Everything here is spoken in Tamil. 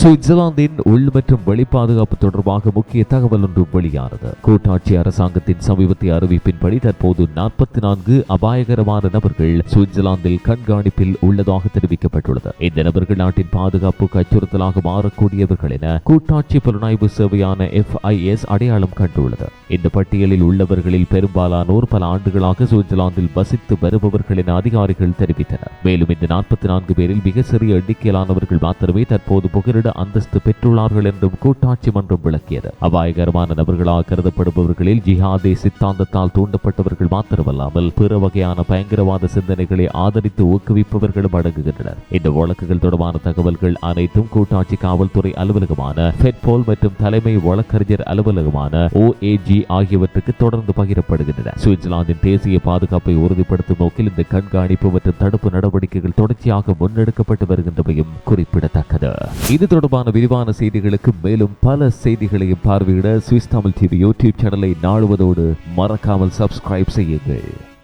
சுவிட்சர்லாந்தின் உள் மற்றும் வெளி பாதுகாப்பு தொடர்பாக முக்கிய தகவல் ஒன்று வெளியானது. கூட்டாட்சி அரசாங்கத்தின் சமீபத்திய அறிவிப்பின்படி தற்போது 44 அபாயகரமான நபர்கள் சுவிட்சர்லாந்தில் கண்காணிப்பில் உள்ளதாக தெரிவிக்கப்பட்டுள்ளது. இந்த நபர்கள் நாட்டின் பாதுகாப்புக்கு அச்சுறுத்தலாக மாறக்கூடியவர்கள் என கூட்டாட்சி புலனாய்வு சேவையான FIS அடையாளம் கண்டுள்ளது. இந்த பட்டியலில் உள்ளவர்களில் பெரும்பாலானோர் பல ஆண்டுகளாக சுவிட்சர்லாந்தில் வசித்து வருபவர்கள் என அதிகாரிகள் தெரிவித்தனர். மேலும் இந்த 44 பேரில் மிக சிறிய எண்ணிக்கையிலானவர்கள் மாத்திரமே தற்போது புகலிட அந்தஸ்து பெற்றுள்ளார்கள் என்றும் கூட்டாட்சி மன்றம் விளக்கியது. அபாயகரமான நபர்களாக கருதப்படுபவர்களில் ஜிஹாதே சித்தாந்தத்தால் தூண்டப்பட்டவர்கள் மாத்திரமல்லாமல் பிற வகையான பயங்கரவாத சிந்தனைகளை ஆதரித்து ஊக்குவிப்பவர்களும் அடங்குகின்றனர். இந்த வழக்குகள் தொடர்பான தகவல்கள் அனைத்தும் கூட்டாட்சி காவல்துறை அலுவலகமான ஃபெட்போல் மற்றும் தலைமை வழக்கறிஞர் அலுவலகமான OAG ஆகியவற்றுக்கு தொடர்ந்து பகிரப்படுகின்றன. சுவிட்சர்லாந்தின் தேசிய பாதுகாப்பை உறுதிப்படுத்தும் நோக்கில் இந்த கண்காணிப்பு மற்றும் தடுப்பு நடவடிக்கைகள் தொடர்ச்சியாக முன்னெடுக்கப்பட்டு வருகின்றமையும் குறிப்பிடத்தக்கது. இது தொடர்பான விரிவான செய்திகளுக்கு மேலும் பல செய்திகளையும் பார்வையிட சுவிஸ் தமிழ் டிவி யூடியூப் சேனலை நாடுவதோடு மறக்காமல் சப்ஸ்கிரைப் செய்யுங்கள்.